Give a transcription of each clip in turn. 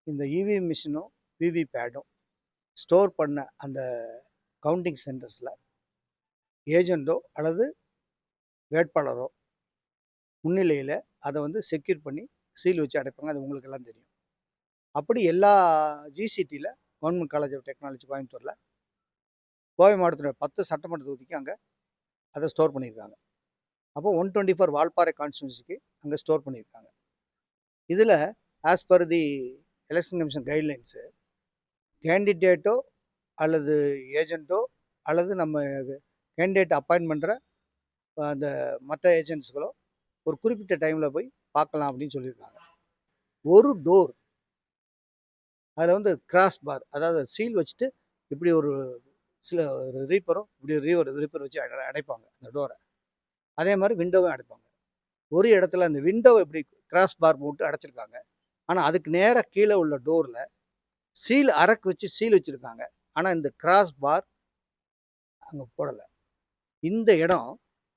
இந்த EVM மிஷினும் விவிபேடும் store பண்ண அந்த கவுண்டிங் சென்டர்ஸில் ஏஜெண்டோ அல்லது வேட்பாளரோ முன்னிலையில் அதை வந்து செக்யூர் பண்ணி சீல் வச்சு அடைப்பாங்க. அது உங்களுக்கு எல்லாம் தெரியும். அப்படி எல்லா ஜிசிடியில் கவர்மெண்ட் காலேஜ் ஆஃப் டெக்னாலஜி கோயம்புத்தூரில் கோவை மாவட்டத்தில் 10 சட்டமன்ற தொகுதிக்கு அங்கே அதை ஸ்டோர் பண்ணியிருக்காங்க. அப்போ 124 வால்பாறை கான்ஸ்டியூன்சிக்கு அங்கே ஸ்டோர் பண்ணியிருக்காங்க. இதில் as per the election commission guidelines கேண்டிடேட்டோ அல்லது ஏஜென்ட்டோ அல்லது நம்ம கேண்டிடேட் அப்பாயின்ட் பண்ணுற அந்த மற்ற ஏஜென்ட்ஸ்களோ ஒரு குறிப்பிட்ட டைமில் போய் பார்க்கலாம் அப்படின்னு சொல்லியிருக்காங்க. ஒரு டோர் அதில் வந்து கிராஸ் பார், அதாவது சீல் வச்சுட்டு இப்படி ஒரு சில ரீப்பரும் இப்படி ரீப்பர் வச்சு அடைப்பாங்க அந்த டோரை. அதே மாதிரி விண்டோவும் அடைப்பாங்க. ஒரு இடத்துல அந்த விண்டோவை இப்படி கிராஸ் பார் போட்டு அடைச்சிருக்காங்க. ஆனால் அதுக்கு நேராக கீழே உள்ள டோரில் சீல் அரக்கு வச்சு சீல் வச்சுருக்காங்க. ஆனால் இந்த கிராஸ் பார் அங்கே போடலை. இந்த இடம்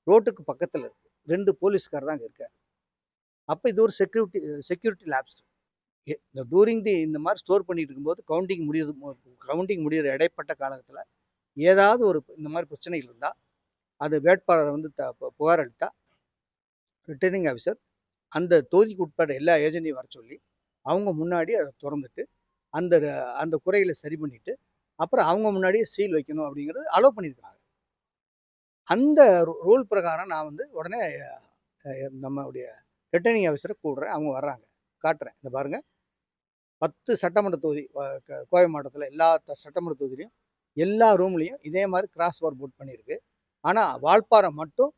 ரோட்டுக்கு பக்கத்தில் இருக்குது. 2 போலீஸ்கார் தான் அங்கே இருக்கார். அப்போ இது ஒரு செக்யூரிட்டி லேப்ஸ். டூரிங் இந்த மாதிரி ஸ்டோர் பண்ணிட்டு இருக்கும்போது கவுண்டிங் முடிகிற இடைப்பட்ட காலத்தில் ஏதாவது ஒரு இந்த மாதிரி பிரச்சனைகள் இருந்தால் அது வேட்பாளரை வந்து புகார் அளித்தா ரிட்டர்னிங் ஆஃபீஸர் அந்த தொகுதிக்கு உட்பட்ட எல்லா ஏஜென்ட்டையும் வர சொல்லி அவங்க முன்னாடி அதை திறந்துட்டு அந்த குறைகளை சரி பண்ணிட்டு அப்புறம் அவங்க முன்னாடியே சீல் வைக்கணும் அப்படிங்கிறது அலோவ் பண்ணியிருக்காங்க. அந்த ரூல் பிரகாரம் நான் வந்து உடனே நம்மளுடைய ரிட்டர்னிங் ஆஃபீஸரை கூடுறேன். அவங்க வர்றாங்க, காட்டுறேன். இந்த பாருங்கள், 10 சட்டமன்ற தொகுதி கோவை மாவட்டத்தில் எல்லா சட்டமன்ற தொகுதியிலையும் எல்லா ரூம்லேயும் இதே மாதிரி கிராஸ் பார் போட் பண்ணியிருக்கு. ஆனால் வால்பாறை மட்டும்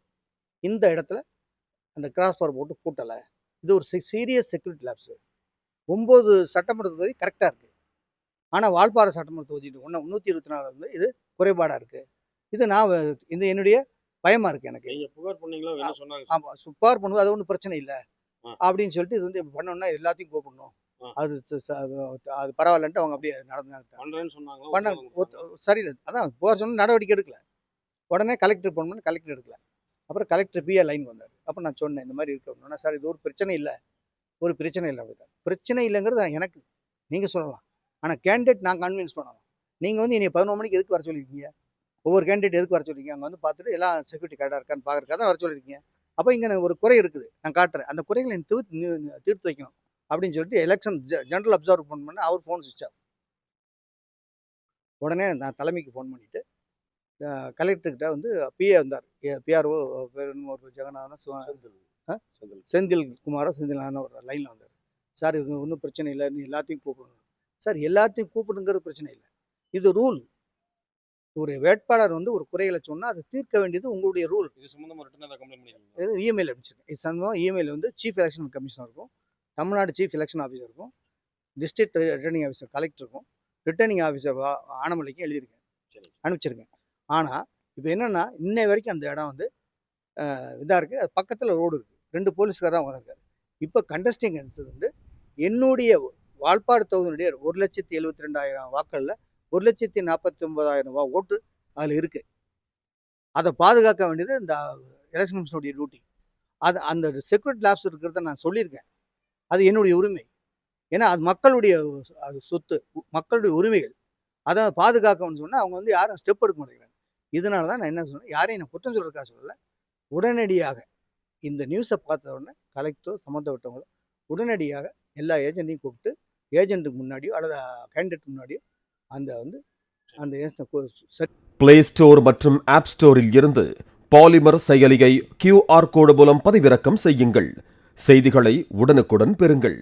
இந்த இடத்துல அந்த கிராஸ் பார் போட்டு பூட்டலை. இது ஒரு சீரியஸ் செக்யூரிட்டி லேப்ஸு. 9 சட்டமன்ற தொகுதி கரெக்டாக இருக்குது. ஆனால் வால்பாறை சட்டமன்ற தொகுதி 124 வந்து இது குறைபாடாக இருக்குது. இது நான் இது என்னுடைய பயமாக இருக்குது எனக்கு. புகார் பண்ணீங்களா? என்ன சொன்னாங்க? ஆமாம், புகார் பண்ணுவது அது ஒன்றும் பிரச்சனை இல்லை அப்படின்னு சொல்லிட்டு இது வந்து பண்ணோன்னா எல்லாத்தையும் கூப்பிடணும், அது பரவாயில்லன்ட்டு அவங்க அப்படியே நடந்தாங்க. சரியில்லை, அதான் புகார் சொன்ன நடவடிக்கை எடுக்கல. உடனே கலெக்டர் ஃபோன் பண்ணி கலெக்டர் எடுக்கல. அப்புறம் கலெக்டர் பிஏ லைன் வந்தார். அப்போ நான் சொன்னேன், இந்த மாதிரி இருக்கு அப்படின்னா, சார் இது ஒரு பிரச்சனை இல்லை அப்படின்னா. பிரச்சனை இல்லைங்கிறது எனக்கு நீங்கள் சொல்லலாம், ஆனால் கேண்டிடேட் நான் கன்வின்ஸ் பண்ணலாம். நீங்கள் வந்து இனி 11 மணிக்கு எதுக்கு வர சொல்லியிருக்கீங்க? ஒவ்வொரு கேண்டிடேட் எதுக்கு வர சொல்லியிருக்கீங்க? அங்கே வந்து பார்த்துட்டு எல்லாம் செக்யூரிட்டி கரெக்டாக இருக்கான்னு பார்க்குறதுக்காக தான் வர சொல்லியிருக்கீங்க. அப்போ இங்கே ஒரு குறை இருக்குது, நான் காட்டுறேன், அந்த குறைகளை தீர்த்து வைக்கணும் அப்படின்னு சொல்லிட்டு எலெக்ஷன் ஜெனரல் அப்சர்வ் ஃபோன் பண்ண அவர் ஃபோன் சுவிட்ச் ஆஃப். உடனே நான் தலைமைக்கு ஃபோன் பண்ணிவிட்டு கலெக்டர்கிட்ட வந்து பிஏ வந்தார். பிஆர்ஓ ஒரு ஜெகநாதன் செந்தில் குமாரோ செந்திலான ஒரு லைனில் வந்தார். சார் இது ஒன்றும் பிரச்சனை இல்லை, நீ எல்லாத்தையும் கூப்பிடணும். சார் எல்லாத்தையும் கூப்பிடுங்கிறது பிரச்சனை இல்லை, இது ரூல். ஒரு வேட்பாளர் வந்து ஒரு குறைகளை சொன்னால் அதை தீர்க்க வேண்டியது உங்களுடைய ரூல். இது சம்மந்தமாக இமெயில் அனுப்பிச்சிருக்கேன். இது சம்பந்தமாக இமெயில் வந்து சீஃப் எலெக்ஷன் கமிஷனருக்கும் தமிழ்நாடு சீஃப் எலெக்ஷன் ஆஃபீஸருக்கும் டிஸ்ட்ரிக்ட் ரிட்டர்னிங் ஆஃபீஸர் கலெக்டருக்கும் ரிட்டர்னிங் ஆஃபீஸர் ஆனமலைக்கும் எழுதியிருக்கேன், அனுப்பிச்சிருக்கேன். ஆனால் இப்போ என்னென்னா இன்னை வரைக்கும் அந்த இடம் வந்து இதாக இருக்குது. அது பக்கத்தில் ரோடு இருக்குது, 2 போலீஸ்கார் தான் வந்திருக்காரு. இப்போ கண்டஸ்டிங் வந்து என்னுடைய வால்பாடு தொகுதியினுடைய 1,72,000 வாக்களில் 1,49,000 ஓட்டு அதில் இருக்குது. அதை பாதுகாக்க வேண்டியது இந்த எலெக்ஷன் கமிஷனுடைய டியூட்டி. அது அந்த செக்யூரிட்டி லேப்ஸ் இருக்கிறத நான் சொல்லியிருக்கேன், அது என்னுடைய உரிமை. ஏன்னா அது மக்களுடைய சொத்து, மக்களுடைய உரிமைகள். அதை பாதுகாக்கணும்னு சொன்னால் அவங்க வந்து யாரும் ஸ்டெப் எடுக்க மாட்டேங்கிறாங்க. இதனால தான் நான் என்ன சொன்னேன், யாரையும் நான் குற்றம் சொல்கிறதுக்காக சொல்லலை. உடனடியாக இந்த நியூஸை பார்த்த உடனே கலெக்டரோ சம்மந்தப்பட்டவங்களோ உடனடியாக எல்லா ஏஜென்ட்டையும் கூப்பிட்டு ஏஜென்ட்டுக்கு முன்னாடியோ அல்லது கேண்டிடேட் முன்னாடியோ அந்த பிளே ஸ்டோர் மற்றும் ஆப் ஸ்டோரில் இருந்து பாலிமர் செயலியை QR கோடு மூலம் பதிவிறக்கம் செய்யுங்கள். செய்திகளை உடனுக்குடன் பெறுங்கள்.